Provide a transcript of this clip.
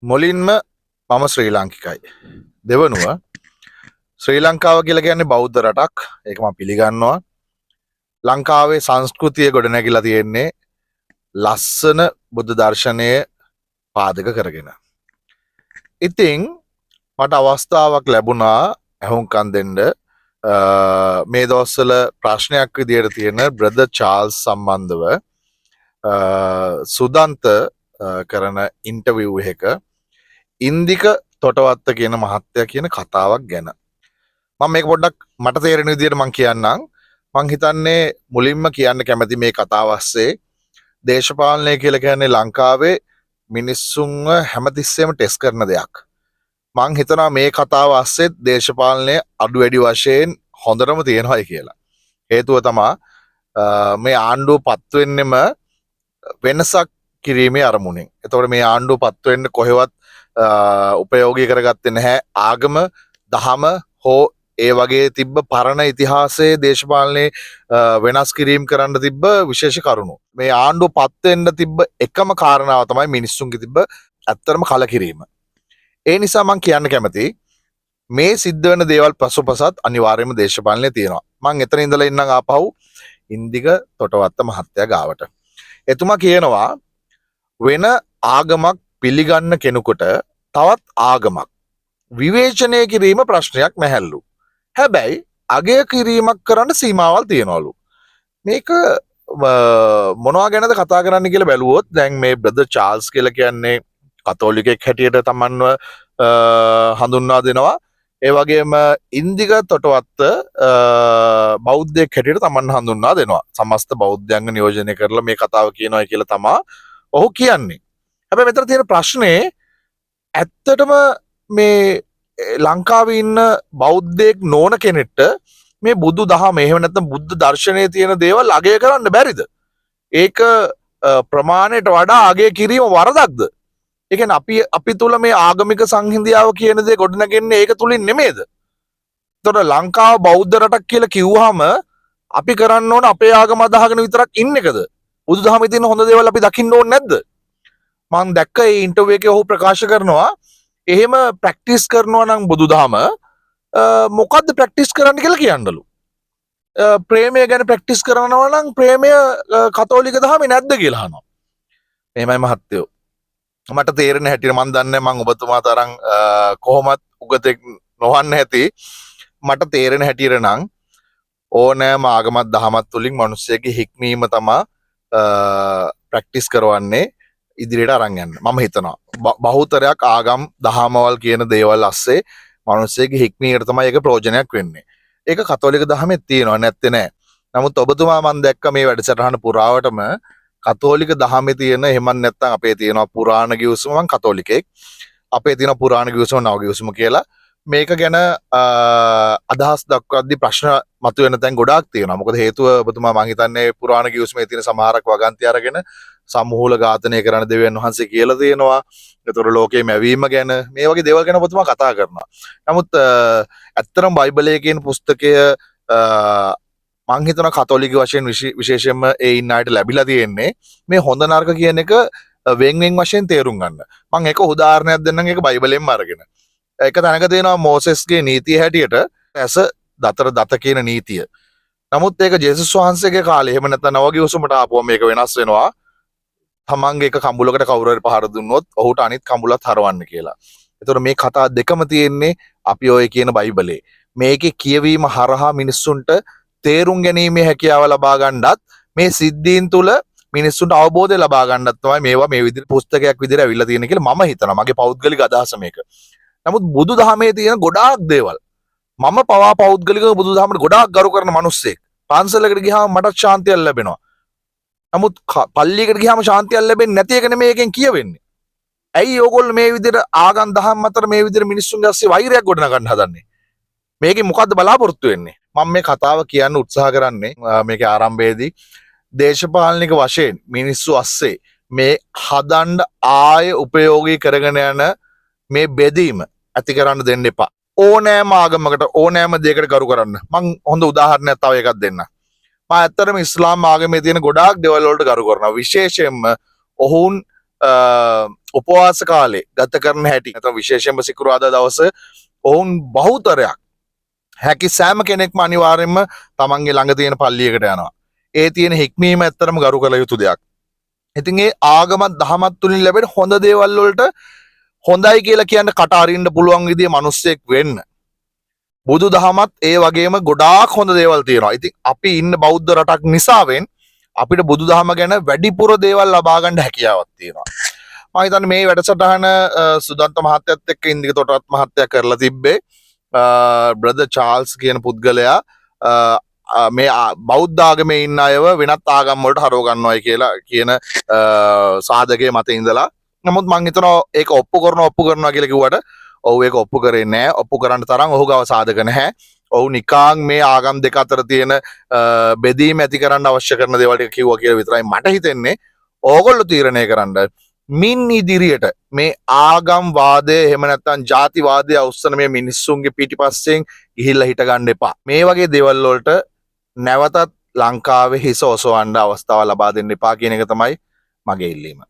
මුලින්ම මම ශ්‍රී ලාංකිකයි. දෙවනුව ශ්‍රී ලංකාව කියලා කියන්නේ බෞද්ධ රටක්. ඒක මම පිළිගන්නවා. ලංකාවේ සංස්කෘතිය ගොඩනැගිලා තියෙන්නේ ලස්සන බුද්ධ දර්ශනය පාදක කරගෙන. ඉතින් මට අවස්ථාවක් ලැබුණා ඇහුම්කන් දෙන්න මේ දවස්වල ප්‍රශ්නයක් විදියට තියෙන බ්‍රදර් චාල්ස් සම්බන්ධව සුදන්ත කරන ඉන්ටර්විව් එක ඉන්දික තොටවත්ත කියන මහත්තයා කියන කතාවක් ගැන. මම මේක පොඩ්ඩක් මට තේරෙන විදිහට මම කියන්නම්. මං හිතන්නේ මුලින්ම කියන්න කැමති මේ කතාව ඇස්සේ දේශපාලනය කියලා කියන්නේ ලංකාවේ මිනිස්සුන්ව හැමතිස්සෙම ටෙස්ට් කරන දෙයක්. මං හිතනවා මේ කතාව ඇස්සේ දේශපාලනය අඩු වැඩි වශයෙන් හොඳටම තියෙනවායි කියලා. හේතුව තමයි මේ ආණ්ඩුව පත් වෙන්නෙම වෙනසක් කිරීමේ අරමුණෙන්. එතකොට මේ ආණ්ඩුව පත් වෙන්න කොහෙවත් උපයෝගී කරගත්තේ නැහැ ආගම දහම හෝ ඒ වගේ තිබ්බ පරණ ඉතිහාසයේ දේශපාලනයේ වෙනස් කිරීම කරන්න තිබ්බ විශේෂ කරුණු. මේ ආණ්ඩුව පත් වෙන්න තිබ්බ එකම කාරණාව තමයි මිනිස්සුන්ගේ තිබ්බ ඇත්තටම කලකිරීම. ඒ නිසා මම කියන්න කැමතියි මේ සිද්ධ වෙන දේවල් පසුපසත් අනිවාර්යයෙන්ම දේශපාලනය තියෙනවා. මම එතන ඉඳලා ඉන්නම් ආපහු ඉන්දික තොටවත්ත මහත්තයා ගාවට. එතුමා කියනවා වෙන ආගමක් පිළිගන්න කෙනෙකුට තවත් ආගමක් විවේචනය කිරීම ප්‍රශ්නයක් නැහැලු. හැබැයි අගය කිරීමක් කරන්න සීමාවල් තියෙනවලු. මේක මොනවා ගැනද කතා කරන්න කියලා බැලුවොත් දැන් මේ බ්‍රදර් චාල්ස් කියලා කියන්නේ කතෝලිකෙක් හැටියට තමන්ව හඳුන්වා දෙනවා. ඒ වගේම ඉන්දික තොටවත්ත බෞද්ධයෙක් හැටියට තමන් හඳුන්වා දෙනවා. සමස්ත බෞද්ධයන්ව නියෝජනය කරලා මේ කතාව කියනවා කියලා තමා ඔහු කියන්නේ. හැබැයි මෙතන තියෙන ප්‍රශ්නේ ඇත්තටම මේ ලංකාවේ ඉන්න බෞද්ධයෙක් නොවන කෙනෙක්ට මේ බුදු දහම එහෙම නැත්නම් බුද්ධ දර්ශනයේ තියෙන දේවල් අගය කරන්න බැරිද? ඒක ප්‍රමාණයට වඩා අගය කිරීම වරදක්ද? ඒ කියන්නේ අපි තුල මේ ආගමික සංහිඳියාව කියන දේ ගොඩනගන්නේ ඒක තුලින් නෙමෙයිද? එතකොට ලංකාව බෞද්ධ රටක් කියලා කිව්වහම අපි කරන්න ඕන අපේ ආගම අදහගෙන විතරක් ඉන්න එකද? බුදු දහමේ තියෙන හොඳ දේවල් අපි දකින්න ඕනේ නැද්ද? මම දැක්ක ඒ ඉන්ටර්විව් එකේ ඔහු ප්‍රකාශ කරනවා එහෙම ප්‍රැක්ටිස් කරනවා නම් බුදුදහම මොකද්ද ප්‍රැක්ටිස් කරන්න කියලා කියන්නලු. ප්‍රේමය ගැන ප්‍රැක්ටිස් කරනවා නම් ප්‍රේමය කතෝලික දහමේ නැද්ද කියලා අහනවා. එහෙමයි මහත්තයෝ. මට තේරෙන හැටියට මම දන්නේ මම ඔබතුමා තරම් කොහොමත් උගතෙක් නොවන්න ඇති. මට තේරෙන හැටියට නම් ඕනෑම ආගමක් දහමක් තුලින් මිනිස්සෙගේ හික්මීම තමයි ප්‍රැක්ටිස් කරවන්නේ ඉදිරියට අරන් යන්න. මම හිතනවා බහුතරයක් ආගම් දහමවල් කියන දේවල් අස්සේ මිනිස්සෙගේ හික්මීමට තමයි ඒක ප්‍රයෝජනයක් වෙන්නේ. ඒක කතෝලික දහමේ තියෙනවා නැත්තේ නෑ. නමුත් ඔබතුමා මම දැක්ක මේ වැඩසටහන පුරාවටම කතෝලික දහමේ තියෙන එහෙම නැත්නම් අපේ තියෙනවා පුරාණ ගිවිසුම මම කතෝලිකෙක්. අපේ තියෙන පුරාණ ගිවිසුම නව ගිවිසුම කියලා මේක ගැන අදහස් දක්වද්දී ප්‍රශ්න මතුවෙන තැන් ගොඩාක් තියෙනවා. මොකද හේතුව ඔබතුමා මම හිතන්නේ පුරාණ ගිවිසුමේ තියෙන සමහරක් වගන්ති අරගෙන සමූල ඝාතනය කරන දෙවියන් වහන්සේ කියලා තියෙනවා. ඒතර ලෝකයේ මැවීම ගැන මේ වගේ දේවල් ගැන ඔබතුමා කතා කරනවා. නමුත් ඇත්තටම බයිබලයේ කියන පුස්තකය මං හිතනවා කතෝලික වශයෙන් විශේෂයෙන්ම ඒ ඉන්න අයට ලැබිලා තියෙන්නේ මේ හොඳ නරක කියන එක වෙන් වශයෙන් තේරුම් ගන්න. මම එක උදාහරණයක් දෙන්නම් ඒක බයිබලයෙන්ම අරගෙන. එක තැනක තියෙනවා මෝසෙස්ගේ නීතිය හැටියට ඇස දතර දත කියන නීතිය. නමුත් ඒක ජේසුස් වහන්සේගේ කාලේ එහෙම නැත්නම් නව ගිවිසුමට ආපුවම මේක වෙනස් වෙනවා. තමන්ගේ එක කඹුලකට කවුරු හරි පහර දුන්නොත් ඔහුට අනිත් කඹුලත් හරවන්න කියලා. ඒතර මේ කතා දෙකම තියෙන්නේ අපි ඔය කියන බයිබලේ. මේකේ කියවීම හරහා මිනිස්සුන්ට තේරුම් ගැනීමේ හැකියාව ලබා ගන්නත් මේ සිද්ධීන් තුල මිනිස්සුන්ට අවබෝධය ලබා ගන්නත් තමයි මේවා මේ විදිහට පුස්තකයක් විදිහට ඇවිල්ලා තියෙන කියලා මම හිතනවා. මගේ පෞද්ගලික අදහස මේක. නමුත් බුදුදහමේ තියෙන ගොඩාක් දේවල් මම පවා පෞද්ගලිකව බුදුදහමට ගොඩාක් ගරු කරන මිනිස්සෙක්. පන්සලකට ගියාම මට ශාන්තියක් ලැබෙනවා. නමුත් පල්ලියකට ගියාම ශාන්තියක් ලැබෙන්නේ නැති එක නෙමෙයි එකෙන් කියවෙන්නේ. ඇයි ඕගොල්ලෝ මේ විදිහට ආගම් දහම් අතර මේ විදිහට මිනිස්සුන්ගේ අස්සේ වෛරයක් ගොඩනගන්න හදන්නේ? මේකෙන් මොකද්ද බලාපොරොත්තු වෙන්නේ? මම මේ කතාව කියන්න උත්සාහ කරන්නේ මේකේ ආරම්භයේදී දේශපාලනික වශයෙන් මිනිස්සු අස්සේ මේ හදන්න ආය උපයෝගී කරගෙන යන මේ බෙදීම ඇති කරන්න දෙන්න එපා. ඕනෑම ආගමකට ඕනෑම දෙයකට කරු කරන්න. මං හොඳ උදාහරණයක් තව එකක් දෙන්න. මම ඇත්තටම ඉස්ලාම් ආගමේ තියෙන ගොඩාක් දේවල් වලට කරු කරනවා. විශේෂයෙන්ම ඔවුන් උපවාස කාලේ ගත කරන හැටි නැත්නම් විශේෂයෙන්ම සිකුරාදා දවසේ ඔවුන් බහුතරයක් හැකි සෑම කෙනෙක්ම අනිවාර්යයෙන්ම තමන්ගේ ළඟ තියෙන පල්ලියකට යනවා. ඒ තියෙන හික්මීම ඇත්තටම ගරු කළ යුතු දෙයක්. ඉතින් ඒ ආගමත් දහමත් තුලින් ලැබෙන හොඳ දේවල් වලට හොඳයි කියලා කියන්න කට අරින්න පුළුවන් විදිහේ මිනිස්සෙක් වෙන්න. බුදු දහමත් ඒ වගේම ගොඩාක් හොඳ දේවල් තියෙනවා. ඉතින් අපි ඉන්න බෞද්ධ රටක් නිසාවෙන් අපිට බුදු දහම ගැන වැඩිපුර දේවල් ලබා ගන්න හැකියාවක් තියෙනවා. මම හිතන්නේ මේ වැඩසටහන සුදන්ත මහත්තයත් එක්ක ඉන්දික තොටවත් මහත්තයා කරලා තිබ්බේ බ්‍රදර් චාල්ස් කියන පුද්ගලයා මේ බෞද්ධ ආගමේ ඉන්න අයව වෙනත් ආගම් වලට හරව ගන්නවයි කියලා කියන සාධකයේ මත ඉඳලා. නමුත් මම හිතනවා ඒක ඔප්පු කරනවා කියලා කිව්වට ඔව් ඒක ඔප්පු කරේ නැහැ. ඔප්පු කරන්න තරම් ඔහු ගාව සාධක නැහැ. ඔහු නිකාං මේ ආගම් දෙක අතර තියෙන බෙදීම ඇති කරන්න අවශ්‍ය කරන දේවල් ටික කිව්වා කියලා විතරයි මට හිතෙන්නේ. ඕගොල්ලෝ තීරණය කරන්න මින් ඉදිරියට මේ ආගම් වාදය එහෙම නැත්නම් ජාතිවාදය අවස්සන මේ මිනිස්සුන්ගේ පිටිපස්සෙන් ගිහිල්ලා හිට ගන්න එපා. මේ වගේ දේවල් වලට නැවතත් ලංකාවේ හිස ඔසවන්න අවස්ථාව ලබා දෙන්න එපා කියන එක තමයි මගේ ඉල්ලීම.